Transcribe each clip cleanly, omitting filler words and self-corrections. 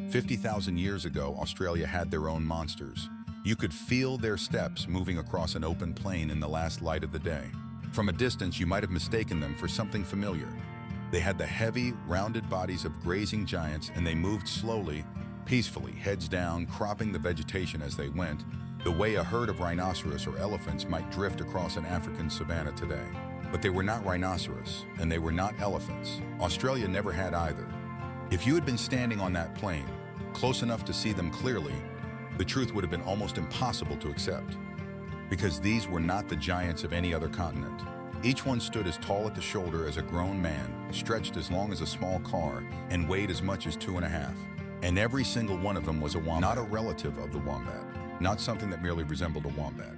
50,000 years ago, Australia had their own monsters. You could feel their steps moving across an open plain in the last light of the day. From a distance, you might have mistaken them for something familiar. They had the heavy, rounded bodies of grazing giants, and they moved slowly, peacefully, heads down, cropping the vegetation as they went, the way a herd of rhinoceros or elephants might drift across an African savanna today. But they were not rhinoceros, and they were not elephants. Australia never had either. If you had been standing on that plain, close enough to see them clearly, the truth would have been almost impossible to accept. Because these were not the giants of any other continent. Each one stood as tall at the shoulder as a grown man, stretched as long as a small car, and weighed as much as 2.5. And every single one of them was a wombat. Not a relative of the wombat, not something that merely resembled a wombat.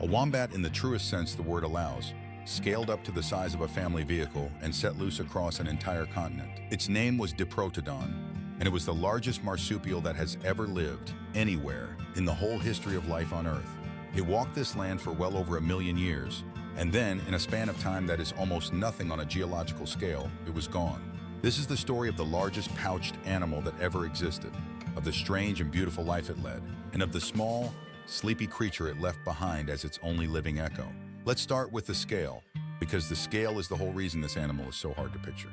A wombat, in the truest sense the word allows, scaled up to the size of a family vehicle and set loose across an entire continent. Its name was Diprotodon, and it was the largest marsupial that has ever lived anywhere in the whole history of life on Earth. It walked this land for well over 1 million years, and then, in a span of time that is almost nothing on a geological scale, it was gone. This is the story of the largest pouched animal that ever existed, of the strange and beautiful life it led, and of the small, sleepy creature it left behind as its only living echo. Let's start with the scale, because the scale is the whole reason this animal is so hard to picture.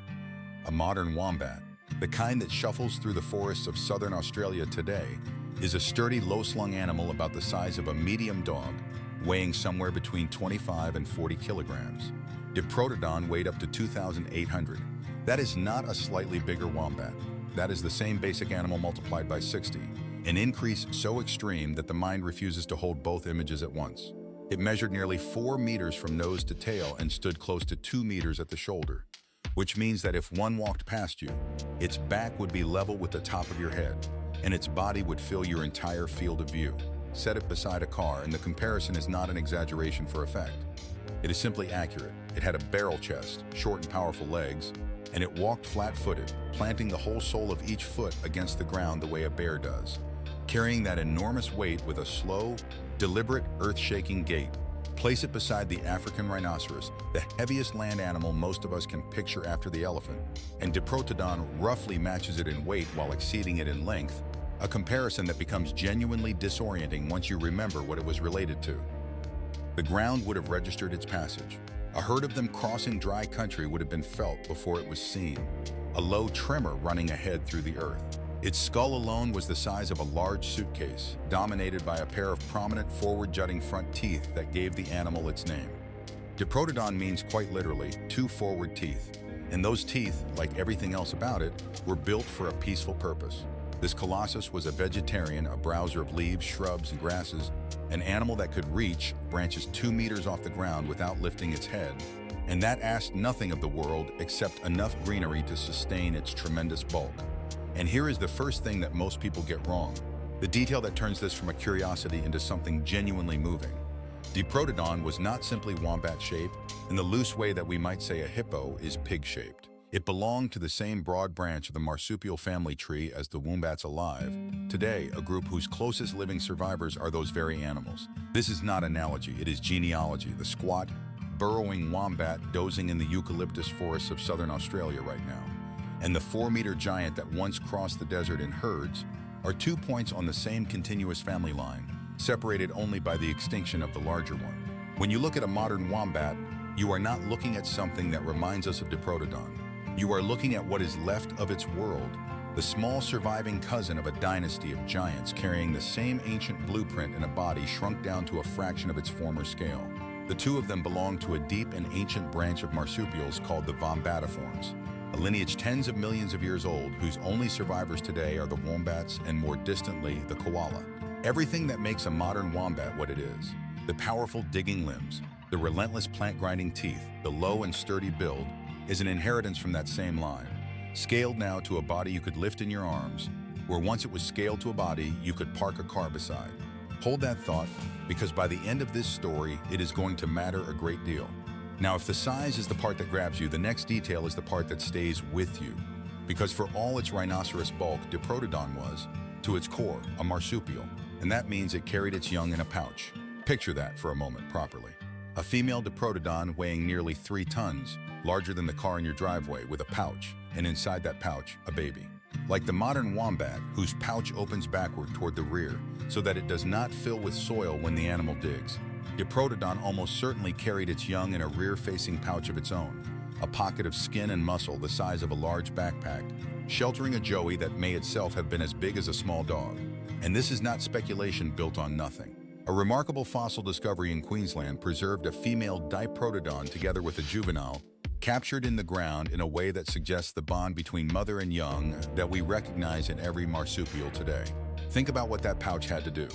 A modern wombat, the kind that shuffles through the forests of southern Australia today, is a sturdy, low-slung animal about the size of a medium dog, weighing somewhere between 25 and 40 kilograms. Diprotodon weighed up to 2,800. That is not a slightly bigger wombat. That is the same basic animal multiplied by 60, an increase so extreme that the mind refuses to hold both images at once. It measured nearly 4 meters from nose to tail and stood close to 2 meters at the shoulder, which means that if one walked past you, its back would be level with the top of your head, and its body would fill your entire field of view. Set it beside a car, and the comparison is not an exaggeration for effect. It is simply accurate. It had a barrel chest, short and powerful legs, and it walked flat-footed, planting the whole sole of each foot against the ground the way a bear does, carrying that enormous weight with a slow, deliberate, earth-shaking gait. Place it beside the African rhinoceros, the heaviest land animal most of us can picture after the elephant, and Diprotodon roughly matches it in weight while exceeding it in length, a comparison that becomes genuinely disorienting once you remember what it was related to. The ground would have registered its passage. A herd of them crossing dry country would have been felt before it was seen, a low tremor running ahead through the earth. Its skull alone was the size of a large suitcase, dominated by a pair of prominent forward-jutting front teeth that gave the animal its name. Diprotodon means quite literally, 2 forward teeth, and those teeth, like everything else about it, were built for a peaceful purpose. This colossus was a vegetarian, a browser of leaves, shrubs, and grasses, an animal that could reach branches 2 meters off the ground without lifting its head, and that asked nothing of the world except enough greenery to sustain its tremendous bulk. And here is the first thing that most people get wrong, the detail that turns this from a curiosity into something genuinely moving. Diprotodon was not simply wombat-shaped, in the loose way that we might say a hippo is pig-shaped. It belonged to the same broad branch of the marsupial family tree as the wombats alive, today a group whose closest living survivors are those very animals. This is not analogy, it is genealogy, the squat, burrowing wombat dozing in the eucalyptus forests of southern Australia right now, and the 4-meter giant that once crossed the desert in herds are 2 points on the same continuous family line, separated only by the extinction of the larger one. When you look at a modern wombat, you are not looking at something that reminds us of Diprotodon. You are looking at what is left of its world, the small surviving cousin of a dynasty of giants carrying the same ancient blueprint in a body shrunk down to a fraction of its former scale. The two of them belong to a deep and ancient branch of marsupials called the Wombatiforms, a lineage tens of millions of years old whose only survivors today are the wombats and, more distantly, the koala. Everything that makes a modern wombat what it is, the powerful digging limbs, the relentless plant-grinding teeth, the low and sturdy build, is an inheritance from that same line, scaled now to a body you could lift in your arms, where once it was scaled to a body you could park a car beside. Hold that thought, because by the end of this story, it is going to matter a great deal. Now, if the size is the part that grabs you, the next detail is the part that stays with you. Because for all its rhinoceros bulk, Diprotodon was, to its core, a marsupial, and that means it carried its young in a pouch. Picture that for a moment properly. A female Diprotodon weighing nearly 3 tons, larger than the car in your driveway, with a pouch, and inside that pouch, a baby. Like the modern wombat, whose pouch opens backward toward the rear so that it does not fill with soil when the animal digs. Diprotodon almost certainly carried its young in a rear-facing pouch of its own, a pocket of skin and muscle the size of a large backpack, sheltering a joey that may itself have been as big as a small dog. And this is not speculation built on nothing. A remarkable fossil discovery in Queensland preserved a female Diprotodon together with a juvenile, captured in the ground in a way that suggests the bond between mother and young that we recognize in every marsupial today. Think about what that pouch had to do.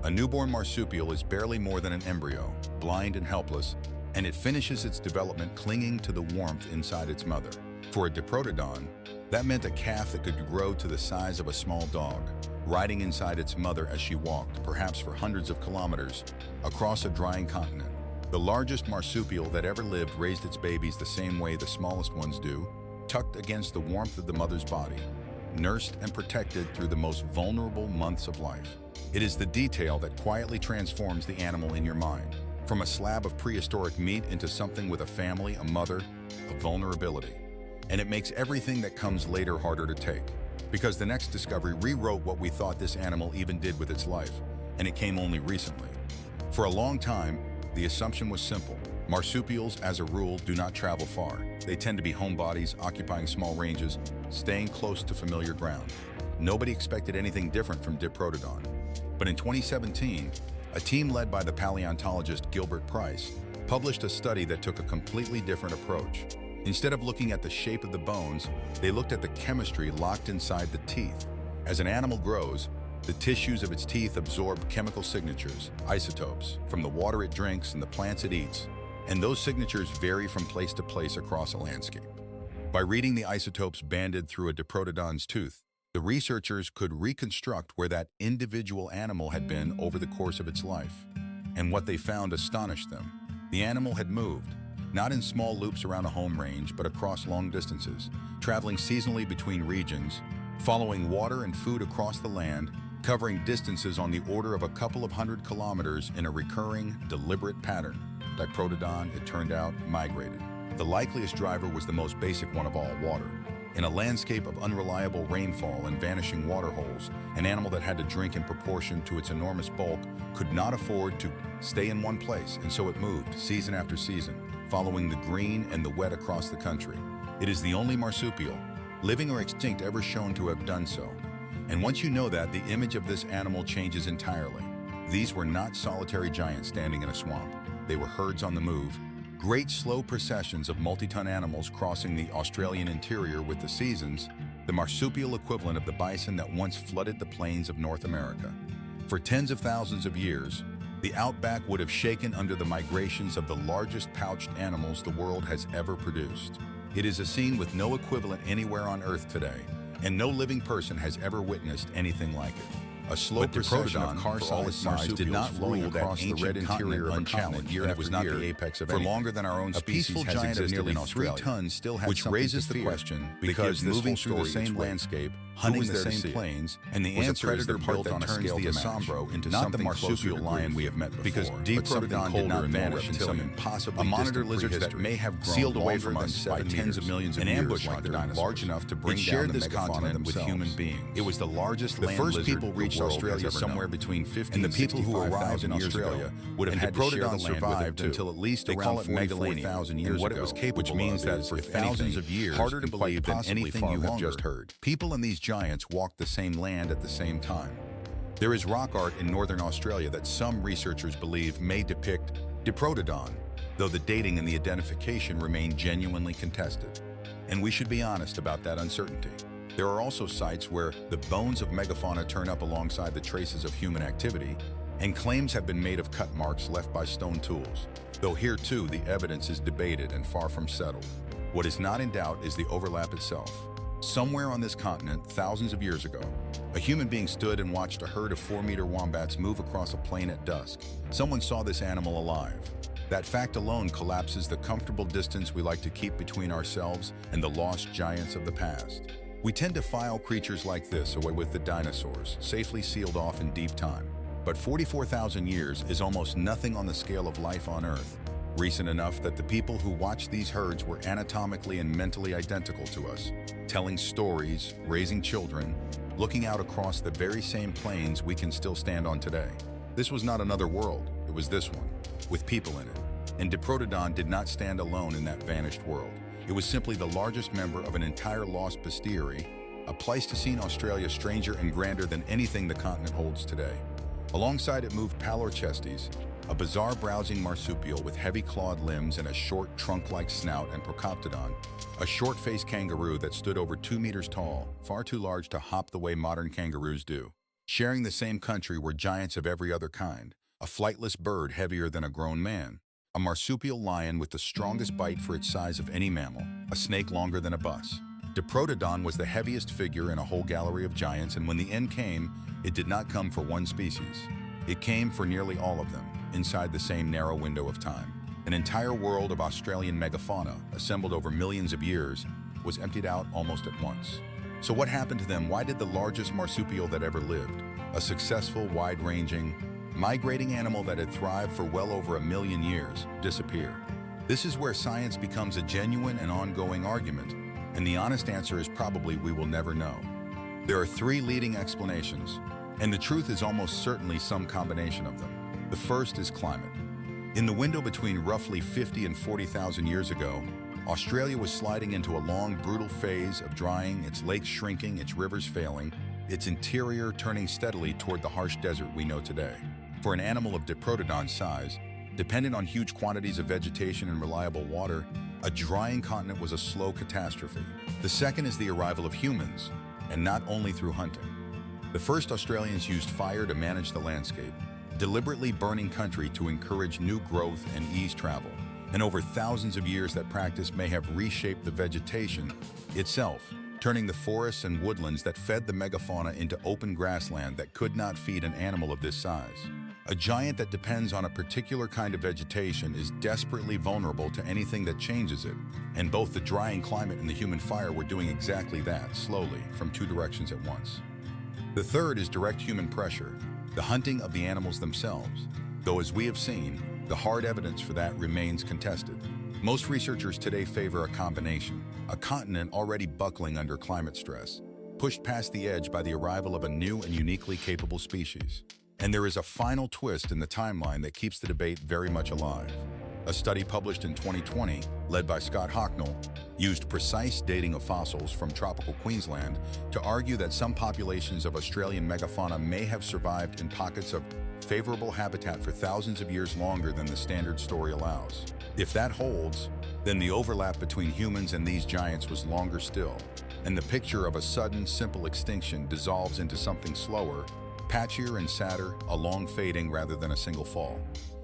A newborn marsupial is barely more than an embryo, blind and helpless, and it finishes its development clinging to the warmth inside its mother. For a Diprotodon, that meant a calf that could grow to the size of a small dog, riding inside its mother as she walked, perhaps for hundreds of kilometers, across a drying continent. The largest marsupial that ever lived raised its babies the same way the smallest ones do, tucked against the warmth of the mother's body, nursed and protected through the most vulnerable months of life. It is the detail that quietly transforms the animal in your mind, from a slab of prehistoric meat into something with a family, a mother, a vulnerability. And it makes everything that comes later harder to take, because the next discovery rewrote what we thought this animal even did with its life, and it came only recently. For a long time, the assumption was simple. Marsupials, as a rule, do not travel far. They tend to be homebodies, occupying small ranges, staying close to familiar ground. Nobody expected anything different from Diprotodon. But in 2017, a team led by the paleontologist Gilbert Price published a study that took a completely different approach. Instead of looking at the shape of the bones, they looked at the chemistry locked inside the teeth. As an animal grows, the tissues of its teeth absorb chemical signatures, isotopes, from the water it drinks and the plants it eats, and those signatures vary from place to place across a landscape. By reading the isotopes banded through a Diprotodon's tooth, the researchers could reconstruct where that individual animal had been over the course of its life. And what they found astonished them. The animal had moved, not in small loops around a home range, but across long distances, traveling seasonally between regions, following water and food across the land, covering distances on the order of a couple of 100 kilometers in a recurring, deliberate pattern. Diprotodon, it turned out, migrated. The likeliest driver was the most basic one of all, water. In a landscape of unreliable rainfall and vanishing water holes, an animal that had to drink in proportion to its enormous bulk could not afford to stay in one place, and so it moved, season after season, following the green and the wet across the country. It is the only marsupial, living or extinct, ever shown to have done so. And once you know that, the image of this animal changes entirely. These were not solitary giants standing in a swamp. They were herds on the move, great slow processions of multi-ton animals crossing the Australian interior with the seasons, the marsupial equivalent of the bison that once flooded the plains of North America. For tens of thousands of years, the outback would have shaken under the migrations of the largest pouched animals the world has ever produced. It is a scene with no equivalent anywhere on Earth today, and no living person has ever witnessed anything like it. A slow procession of car-sized marsupials did not rule across the red interior unchallenged year after year, the apex of for longer than our own species. A peaceful giant of nearly 3 tons still had which raises the question, because moving through the same landscape, hunting the same plains, and the answer is the part that turns the Asombro into not the marsupial lion we have met before, because Diprotodon did not vanish in some impossibly monitor lizards that may have grown sealed away from us by tens of millions of years, ambush like the dinosaurs, large enough to bring down the megafauna with human beings. It was the largest land lizard people reached Australia somewhere between 50 and the people who arrived in Australia would have had to share the land survived until at least around 44,000 years ago, which means that for thousands of years, harder to believe than anything you have just heard. People in these giants walked the same land at the same time. There is rock art in northern Australia that some researchers believe may depict Diprotodon, though the dating and the identification remain genuinely contested. And we should be honest about that uncertainty. There are also sites where the bones of megafauna turn up alongside the traces of human activity, and claims have been made of cut marks left by stone tools, though here too the evidence is debated and far from settled. What is not in doubt is the overlap itself. Somewhere on this continent, thousands of years ago, a human being stood and watched a herd of 4-metre wombats move across a plain at dusk. Someone saw this animal alive. That fact alone collapses the comfortable distance we like to keep between ourselves and the lost giants of the past. We tend to file creatures like this away with the dinosaurs, safely sealed off in deep time. But 44,000 years is almost nothing on the scale of life on Earth. recent enough that the people who watched these herds were anatomically and mentally identical to us, telling stories, raising children, looking out across the very same plains we can still stand on today. This was not another world, it was this one, with people in it. And Diprotodon did not stand alone in that vanished world. It was simply the largest member of an entire lost bestiary, a Pleistocene Australia stranger and grander than anything the continent holds today. Alongside it moved Palorchestes, a bizarre browsing marsupial with heavy clawed limbs and a short trunk-like snout, and Procoptodon, a short-faced kangaroo that stood over 2 meters tall, far too large to hop the way modern kangaroos do. Sharing the same country were giants of every other kind, a flightless bird heavier than a grown man, a marsupial lion with the strongest bite for its size of any mammal, a snake longer than a bus. Diprotodon was the heaviest figure in a whole gallery of giants, and when the end came, it did not come for one species. It came for nearly all of them, inside the same narrow window of time. An entire world of Australian megafauna, assembled over millions of years, was emptied out almost at once. So what happened to them? Why did the largest marsupial that ever lived, a successful, wide-ranging, migrating animal that had thrived for well over 1 million years, disappear? This is where science becomes a genuine and ongoing argument, and the honest answer is probably we will never know. There are 3 leading explanations, and the truth is almost certainly some combination of them. The first is climate. In the window between roughly 50 and 40,000 years ago, Australia was sliding into a long, brutal phase of drying, its lakes shrinking, its rivers failing, its interior turning steadily toward the harsh desert we know today. For an animal of Diprotodon's size, dependent on huge quantities of vegetation and reliable water, a drying continent was a slow catastrophe. The second is the arrival of humans, and not only through hunting. The first Australians used fire to manage the landscape, deliberately burning country to encourage new growth and ease travel. And over thousands of years, that practice may have reshaped the vegetation itself, turning the forests and woodlands that fed the megafauna into open grassland that could not feed an animal of this size. A giant that depends on a particular kind of vegetation is desperately vulnerable to anything that changes it, and both the drying climate and the human fire were doing exactly that, slowly, from 2 directions at once. The third is direct human pressure, the hunting of the animals themselves, though as we have seen, the hard evidence for that remains contested. Most researchers today favor a combination, a continent already buckling under climate stress, pushed past the edge by the arrival of a new and uniquely capable species. And there is a final twist in the timeline that keeps the debate very much alive. A study published in 2020, led by Scott Hocknell, used precise dating of fossils from tropical Queensland to argue that some populations of Australian megafauna may have survived in pockets of favorable habitat for thousands of years longer than the standard story allows. If that holds, then the overlap between humans and these giants was longer still, and the picture of a sudden, simple extinction dissolves into something slower, patchier and sadder, a long fading rather than a single fall.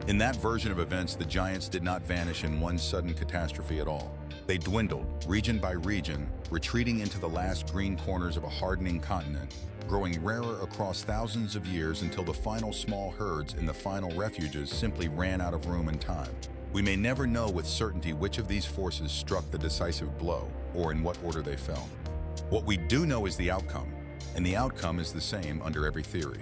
In that version of events, the giants did not vanish in one sudden catastrophe at all. They dwindled, region by region, retreating into the last green corners of a hardening continent, growing rarer across thousands of years until the final small herds in the final refuges simply ran out of room and time. We may never know with certainty which of these forces struck the decisive blow, or in what order they fell. What we do know is the outcome, and the outcome is the same under every theory.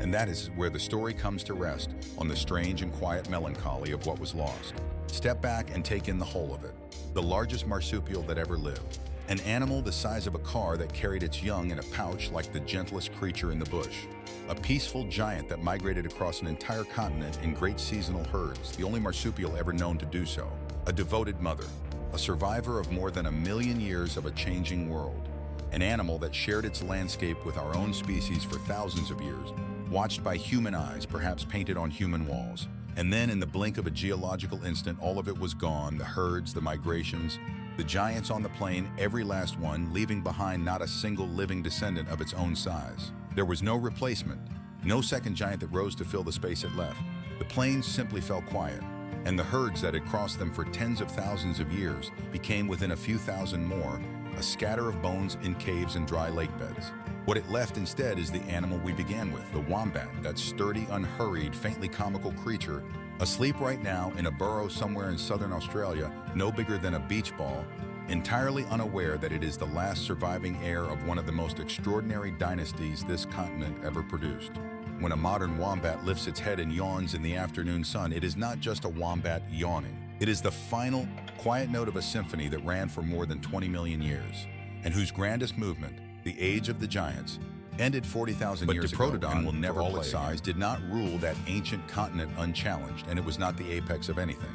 And that is where the story comes to rest, on the strange and quiet melancholy of what was lost. Step back and take in the whole of it. The largest marsupial that ever lived. An animal the size of a car that carried its young in a pouch like the gentlest creature in the bush. A peaceful giant that migrated across an entire continent in great seasonal herds, the only marsupial ever known to do so. A devoted mother. A survivor of more than 1 million years of a changing world. An animal that shared its landscape with our own species for thousands of years, watched by human eyes, perhaps painted on human walls. And then in the blink of a geological instant, all of it was gone, the herds, the migrations, the giants on the plain, every last one, leaving behind not a single living descendant of its own size. There was no replacement, no second giant that rose to fill the space it left. The plains simply fell quiet, and the herds that had crossed them for tens of thousands of years became within a few thousand more, a scatter of bones in caves and dry lake beds. What it left instead is the animal we began with, the wombat, that sturdy, unhurried, faintly comical creature, asleep right now in a burrow somewhere in southern Australia, no bigger than a beach ball, entirely unaware that it is the last surviving heir of one of the most extraordinary dynasties this continent ever produced. When a modern wombat lifts its head and yawns in the afternoon sun, it is not just a wombat yawning. It is the final, quiet note of a symphony that ran for more than 20 million years, and whose grandest movement, the Age of the Giants, ended 40,000 years ago. But Diprotodon, will never all its size, did not rule that ancient continent unchallenged, and it was not the apex of anything.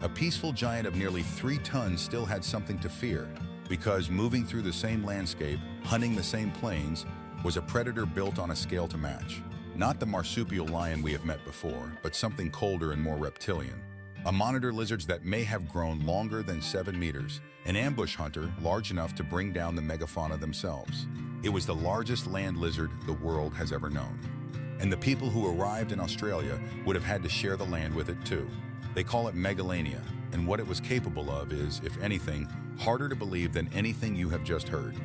A peaceful giant of nearly 3 tons still had something to fear, because moving through the same landscape, hunting the same plains, was a predator built on a scale to match. Not the marsupial lion we have met before, but something colder and more reptilian. A monitor lizard that may have grown longer than 7 meters, an ambush hunter large enough to bring down the megafauna themselves. It was the largest land lizard the world has ever known. And the people who arrived in Australia would have had to share the land with it too. They call it megalania, and what it was capable of is, if anything, harder to believe than anything you have just heard.